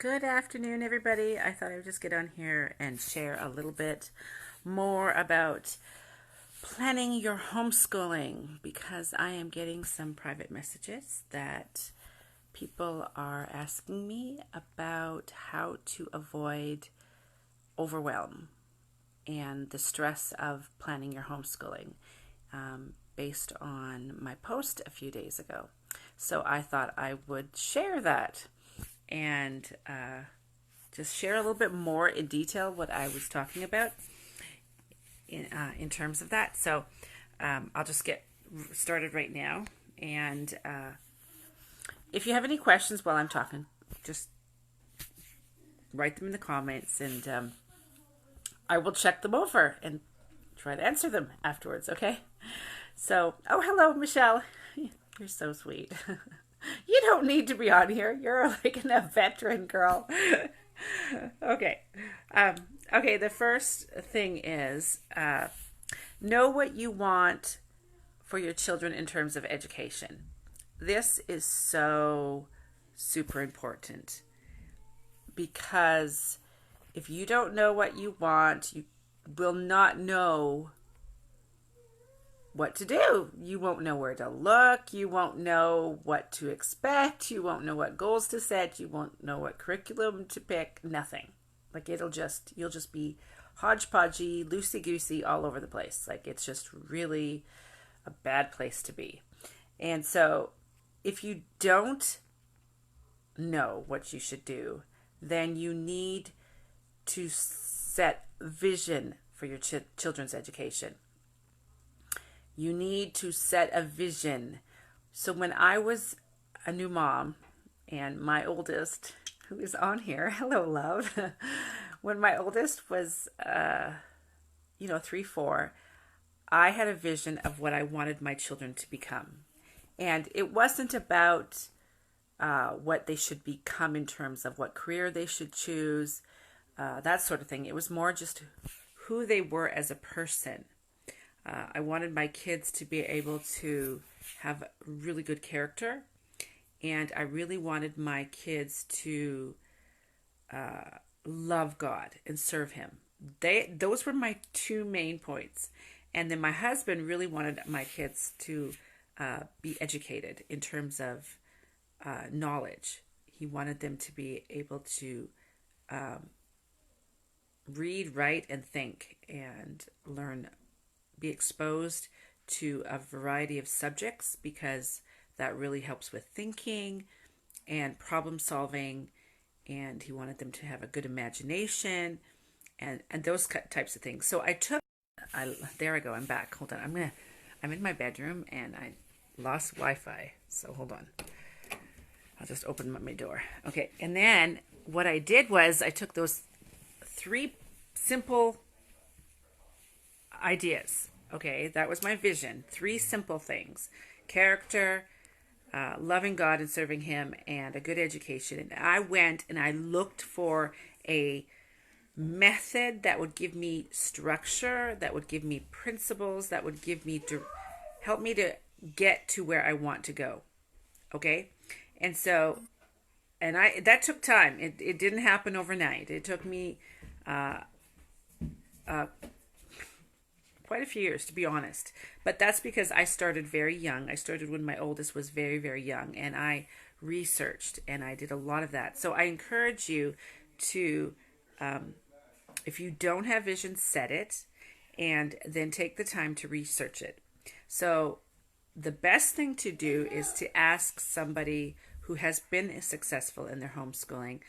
Good afternoon, everybody. I thought I would just get on here and share a little bit more about planning your homeschooling because I am getting some private messages that people are asking me about how to avoid overwhelm and the stress of planning your homeschooling based on my post a few days ago. So I thought I would share that and just share a little bit more in detail what I was talking about in terms of that. So I'll just get started right now. And if you have any questions while I'm talking, just write them in the comments, and I will check them over and try to answer them afterwards. Okay? So, oh, hello, Michelle. You're so sweet. You don't need to be on here. You're like a veteran girl. Okay. Okay, the first thing is know what you want for your children in terms of education. This is so super important because if you don't know what you want, you will not know what to do. You won't know where to look. You won't know what to expect. You won't know what goals to set. You won't know what curriculum to pick. Nothing. Like you'll just be hodgepodgey, loosey-goosey all over the place. Like it's just really a bad place to be. And so if you don't know what you should do, then you need to set vision for your children's education. You need to set a vision. So when I was a new mom, and my oldest, who is on here, hello, love. When my oldest was, 3, 4, I had a vision of what I wanted my children to become. And it wasn't about what they should become in terms of what career they should choose, that sort of thing. It was more just who they were as a person. I wanted my kids to be able to have really good character, and I really wanted my kids to love God and serve Him. Those were my two main points. And then my husband really wanted my kids to be educated in terms of knowledge. He wanted them to be able to read, write, and think, and learn, be exposed to a variety of subjects because that really helps with thinking and problem solving. And he wanted them to have a good imagination and those types of things. So there I go. I'm back. Hold on. I'm in my bedroom and I lost Wi-Fi. So hold on. I'll just open my door. Okay. And then what I did was I took those 3 simple ideas. Okay, that was my vision. 3 simple things: character, loving God and serving Him, and a good education. And I went and I looked for a method that would give me structure, that would give me principles, that would give me help me to get to where I want to go. Okay, and so, and that took time. It didn't happen overnight. It took me quite a few years, to be honest. But that's because I started very young. I started when my oldest was very, very young, and I researched and I did a lot of that. So I encourage you to, if you don't have vision, set it, and then take the time to research it. So the best thing to do is to ask somebody who has been successful in their homeschooling,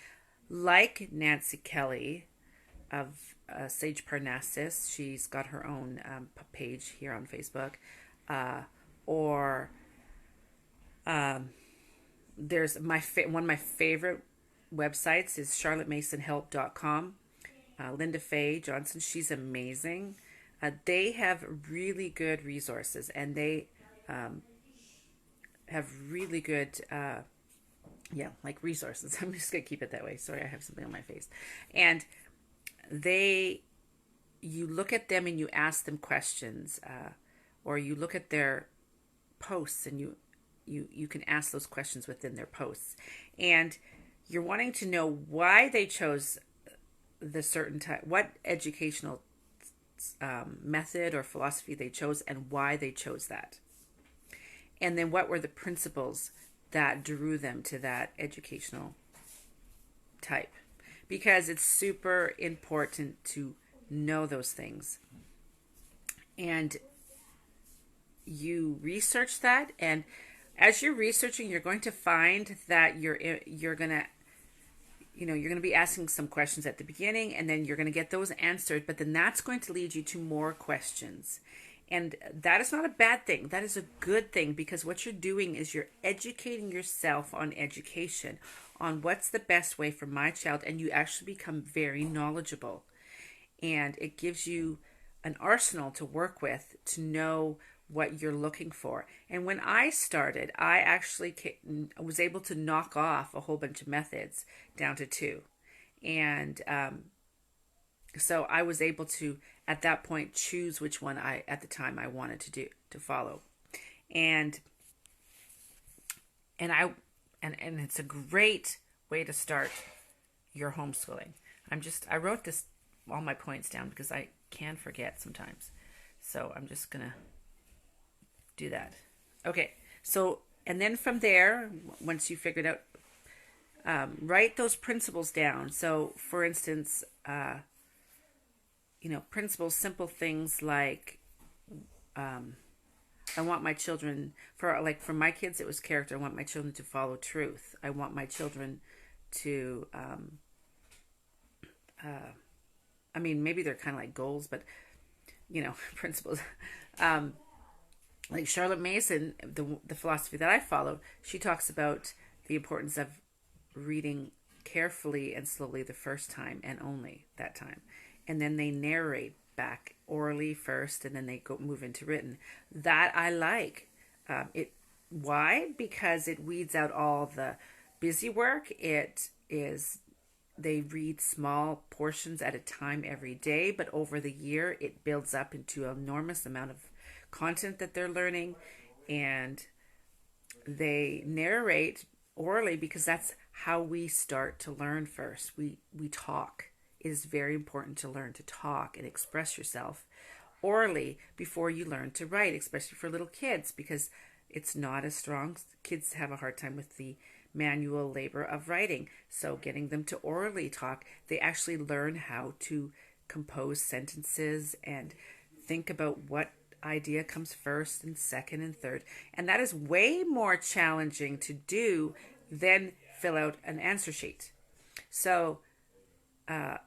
like Nancy Kelly of Sage Parnassus. She's got her own page here on Facebook. There's one of my favorite websites is charlottemasonhelp.com. Linda Faye Johnson, she's amazing. They have really good resources, and they have really good resources. I'm just gonna keep it that way. Sorry, I have something on my face. And you look at them and you ask them questions, or you look at their posts and you can ask those questions within their posts. And you're wanting to know why they chose the certain type, what educational method or philosophy they chose, and why they chose that. And then what were the principles that drew them to that educational type. Because it's super important to know those things. And you research that, and as you're researching, you're going to find that you're going to you're going to be asking some questions at the beginning, and then you're going to get those answered, but then that's going to lead you to more questions. And that is not a bad thing. That is a good thing, because what you're doing is you're educating yourself on education, on what's the best way for my child, and you actually become very knowledgeable. And it gives you an arsenal to work with to know what you're looking for. And when I started, I actually was able to knock off a whole bunch of methods down to 2. And so I was able to, at that point, choose which one at the time I wanted to follow. And it's a great way to start your homeschooling. I wrote all my points down because I can forget sometimes. So I'm just going to do that. Okay. So, and then from there, once you figured out, write those principles down. So for instance, principles, simple things like, I want my children, for my kids, it was character. I want my children to follow truth. I want my children to, maybe they're kind of like goals, but, principles. Like Charlotte Mason, the philosophy that I follow, she talks about the importance of reading carefully and slowly the first time and only that time. And then they narrate back orally first, and then they move into written. That I like. Why? Because it weeds out all the busy work. They read small portions at a time every day, but over the year it builds up into an enormous amount of content that they're learning. And they narrate orally because that's how we start to learn first. We talk. It is very important to learn to talk and express yourself orally before you learn to write, especially for little kids, because it's not as strong. Kids have a hard time with the manual labor of writing. So getting them to orally talk, they actually learn how to compose sentences and think about what idea comes first and second and third. And that is way more challenging to do than fill out an answer sheet. So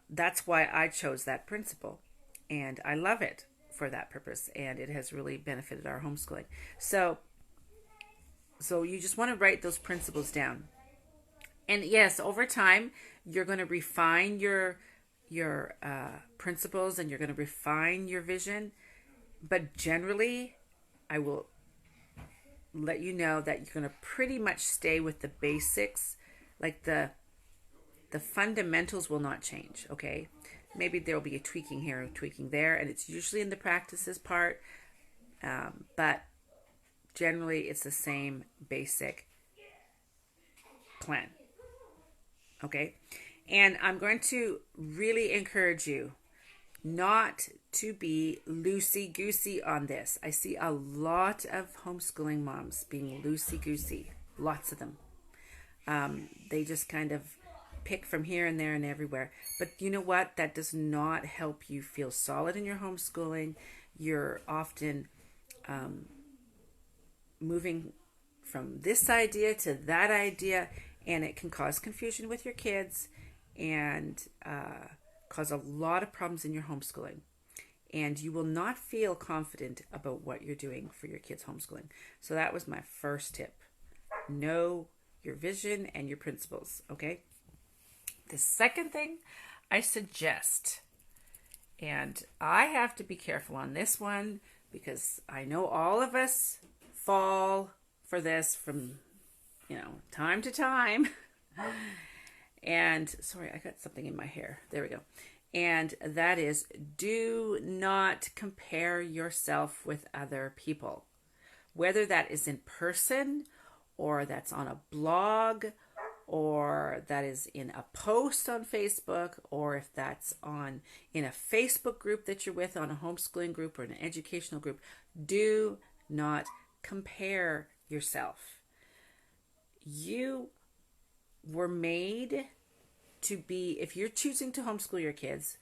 that's why I chose that principle, and I love it for that purpose, and it has really benefited our homeschooling. So you just want to write those principles down. And yes, over time, you're going to refine your principles, and you're going to refine your vision. But generally, I will let you know that you're going to pretty much stay with the basics, like the fundamentals will not change, okay? Maybe there'll be a tweaking here, a tweaking there, and it's usually in the practices part, but generally it's the same basic plan, okay? And I'm going to really encourage you not to be loosey-goosey on this. I see a lot of homeschooling moms being loosey-goosey, lots of them. They just kind of pick from here and there and everywhere. But you know what? That does not help you feel solid in your homeschooling. You're often moving from this idea to that idea, and it can cause confusion with your kids and cause a lot of problems in your homeschooling. And you will not feel confident about what you're doing for your kids' homeschooling. So that was my first tip. Know your vision and your principles, okay? The second thing I suggest, and I have to be careful on this one because I know all of us fall for this from, time to time. And sorry, I got something in my hair. There we go. And that is, do not compare yourself with other people. Whether that is in person or that's on a blog or that is in a post on Facebook, or if that's on in a Facebook group that you're with, on a homeschooling group or an educational group, do not compare yourself. You were made to be, if you're choosing to homeschool your kids,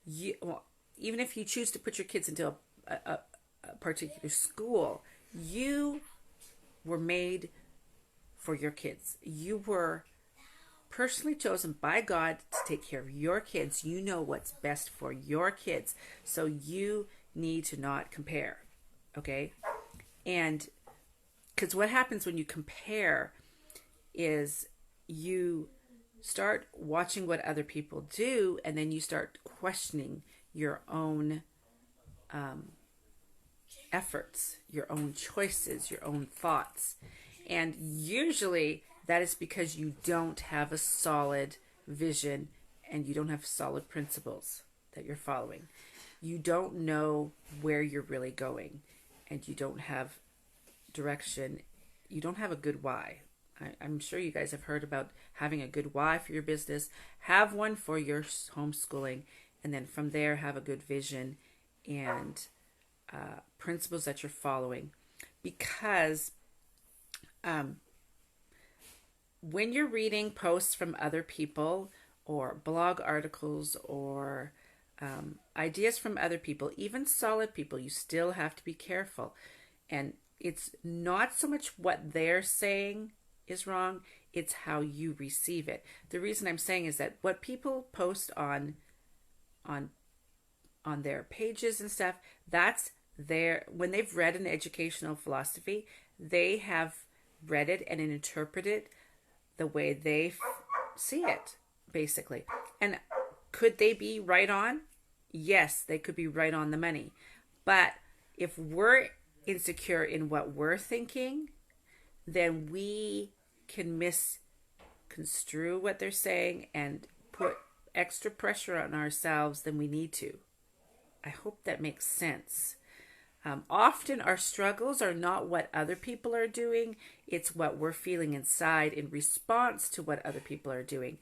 even if you choose to put your kids into a particular school, you were made for your kids. You were personally chosen by God to take care of your kids. You know what's best for your kids. So you need to not compare. Okay? And because what happens when you compare is you start watching what other people do, and then you start questioning your own efforts, your own choices, your own thoughts. And usually that is because you don't have a solid vision and you don't have solid principles that you're following. You don't know where you're really going, and you don't have direction. You don't have a good why. I'm sure you guys have heard about having a good why for your business. Have one for your homeschooling, and then from there have a good vision and principles that you're following. Because when you're reading posts from other people or blog articles or ideas from other people, even solid people, you still have to be careful. And it's not so much what they're saying is wrong, it's how you receive it. The reason I'm saying is that what people post on their pages and stuff, that's their, when they've read an educational philosophy, they have read it and interpreted it the way they see it, basically. And could they be right on? Yes, they could be right on the money. But if we're insecure in what we're thinking, then we can misconstrue what they're saying and put extra pressure on ourselves than we need to. I hope that makes sense. Often our struggles are not what other people are doing, it's what we're feeling inside in response to what other people are doing.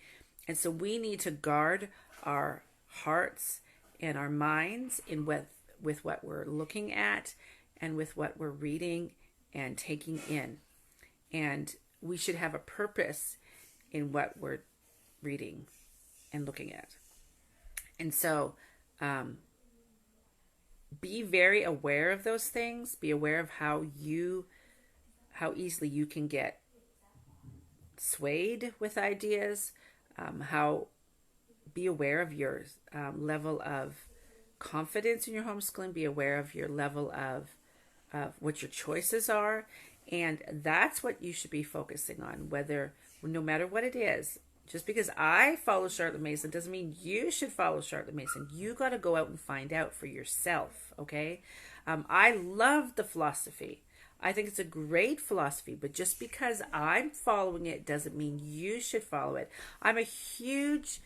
And so we need to guard our hearts and our minds in with what we're looking at and with what we're reading and taking in. And we should have a purpose in what we're reading and looking at. And so be very aware of those things. Be aware of how easily you can get swayed with ideas. Be aware of your level of confidence in your homeschooling. Be aware of your level of what your choices are. And that's what you should be focusing on, no matter what it is. Just because I follow Charlotte Mason doesn't mean you should follow Charlotte Mason. You got to go out and find out for yourself, okay? I love the philosophy. I think it's a great philosophy, but just because I'm following it doesn't mean you should follow it. I'm a huge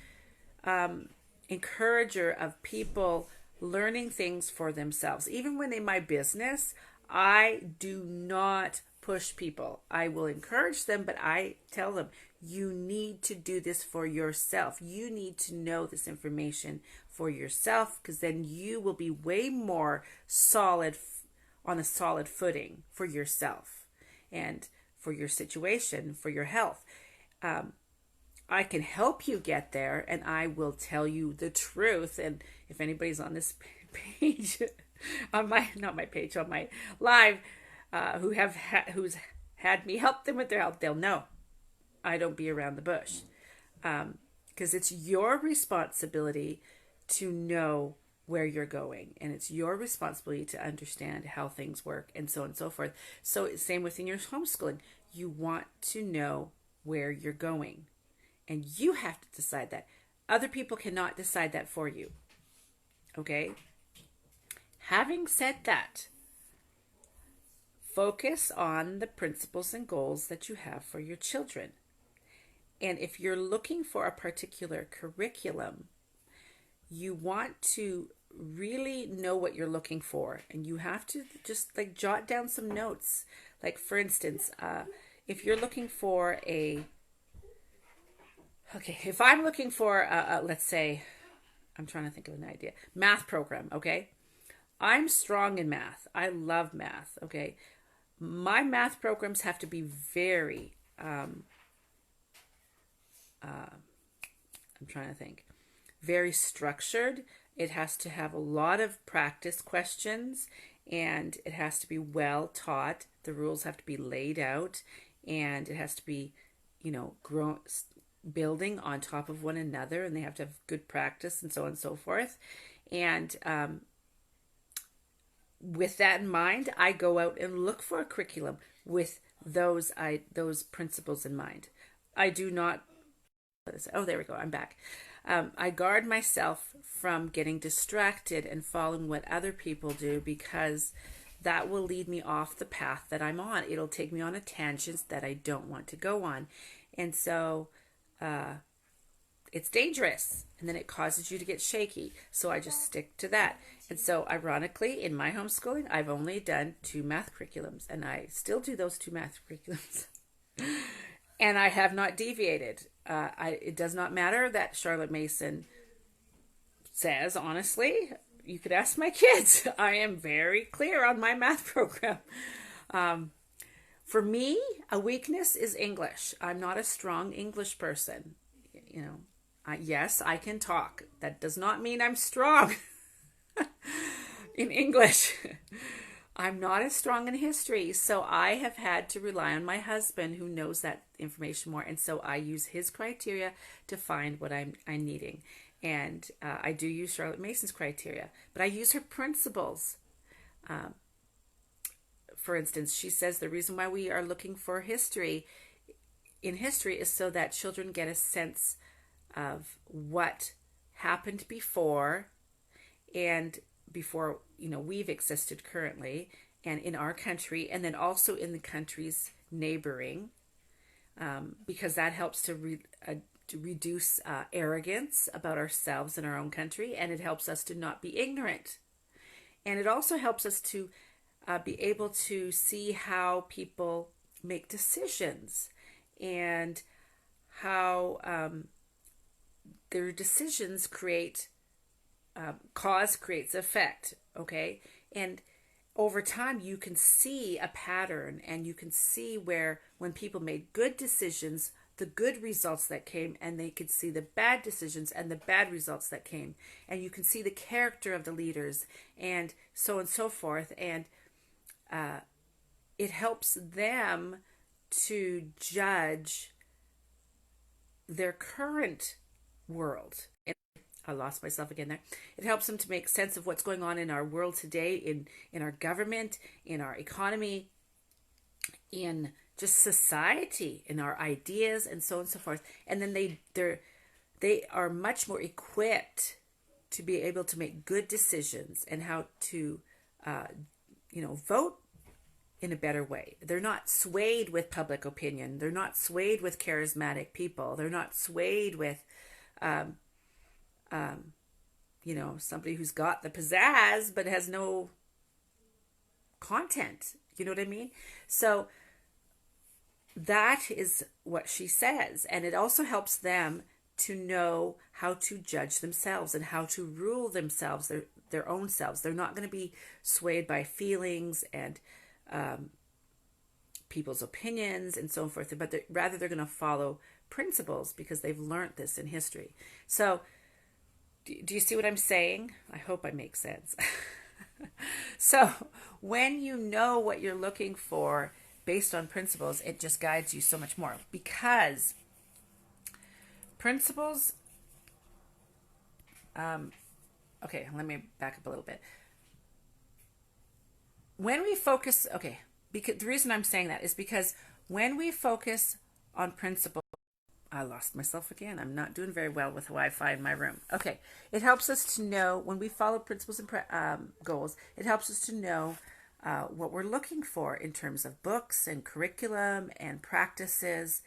encourager of people learning things for themselves. Even when in my business, I do not push people. I will encourage them, but I tell them, you need to do this for yourself. You need to know this information for yourself, because then you will be way more solid, on a solid footing for yourself and for your situation, for your health. I can help you get there, and I will tell you the truth. And if anybody's on this page, on my live, who's had me help them with their health, they'll know I don't be around the bush, because it's your responsibility to know where you're going, and it's your responsibility to understand how things work, and so on and so forth. So same within your homeschooling, you want to know where you're going, and you have to decide that. Other people cannot decide that for you. Okay? Having said that, focus on the principles and goals that you have for your children. And if you're looking for a particular curriculum, you want to really know what you're looking for. And you have to just jot down some notes. Like, for instance, if you're looking for a Okay, if I'm looking for, let's say, I'm trying to think of an idea, math program, okay? I'm strong in math. I love math, okay? My math programs have to be very, I'm trying to think, very structured. It has to have a lot of practice questions and it has to be well taught. The rules have to be laid out and it has to be, grown, building on top of one another, and they have to have good practice and so on and so forth. And with that in mind, I go out and look for a curriculum with those principles in mind. I do not. Oh, there we go. I'm back. I guard myself from getting distracted and following what other people do because that will lead me off the path that I'm on. It'll take me on a tangent that I don't want to go on. And so it's dangerous and then it causes you to get shaky. So I just stick to that. And so ironically, in my homeschooling, I've only done 2 math curriculums and I still do those 2 math curriculums. And I have not deviated. It does not matter that Charlotte Mason says, honestly, you could ask my kids. I am very clear on my math program. For me, a weakness is English. I'm not a strong English person. Yes, I can talk. That does not mean I'm strong in English. I'm not as strong in history, so I have had to rely on my husband who knows that information more, and so I use his criteria to find what I'm needing. And I do use Charlotte Mason's criteria, but I use her principles. For instance, she says the reason why we are looking for history is so that children get a sense of what happened before and before we've existed currently and in our country and then also in the countries neighboring, because that helps to reduce arrogance about ourselves and our own country, and it helps us to not be ignorant, and it also helps us to be able to see how people make decisions and how their decisions create cause creates effect, okay? And over time you can see a pattern and you can see where when people made good decisions, the good results that came, and they could see the bad decisions and the bad results that came, and you can see the character of the leaders and so on and so forth, and it helps them to judge their current world. I lost myself again there. It helps them to make sense of what's going on in our world today, in our government, in our economy, in just society, in our ideas, and so on and so forth. And then they are much more equipped to be able to make good decisions and how to vote in a better way. They're not swayed with public opinion. They're not swayed with charismatic people. They're not swayed with somebody who's got the pizzazz but has no content. You know what I mean? So that is what she says. And it also helps them to know how to judge themselves and how to rule themselves, their own selves. They're not going to be swayed by feelings and people's opinions and so forth, but rather they're going to follow principles because they've learned this in history. So do you see what I'm saying? I hope I make sense. So when you know what you're looking for based on principles, it just guides you so much more, because principles, okay, let me back up a little bit. When we focus, because the reason I'm saying that is because when we focus on principles, I lost myself again. I'm not doing very well with Wi-Fi in my room. Okay, it helps us to know when we follow principles and goals. It helps us to know what we're looking for in terms of books and curriculum and practices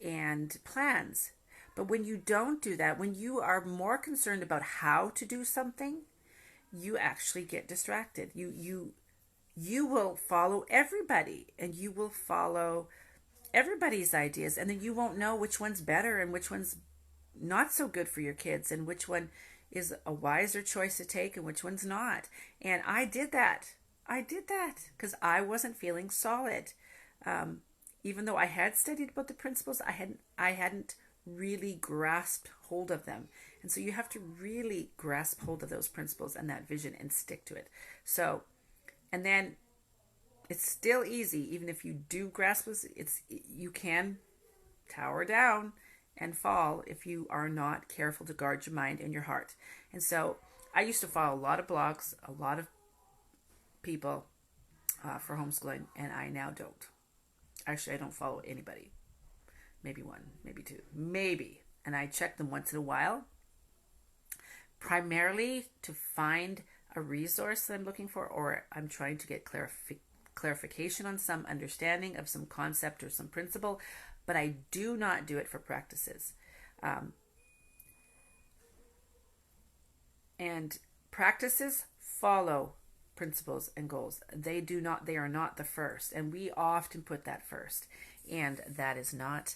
and plans. But when you don't do that, when you are more concerned about how to do something, you actually get distracted. You will follow everybody, and you will follow everybody's ideas, and then you won't know which one's better and which one's not so good for your kids, and which one is a wiser choice to take and which one's not. And I did that. Because I wasn't feeling solid. Even though I had studied about the principles, I hadn't really grasped hold of them. And so you have to really grasp hold of those principles and that vision and stick to it. So, and then it's still easy, even if you do grasp this, you can tower down and fall if you are not careful to guard your mind and your heart. And so I used to follow a lot of blogs, a lot of people for homeschooling, and I now don't. Actually, I don't follow anybody. Maybe one, maybe two, maybe. And I check them once in a while, primarily to find a resource that I'm looking for, or I'm trying to get clarification on some understanding of some concept or some principle, but I do not do it for practices. And practices follow principles and goals. They are not the first. And we often put that first. And that is not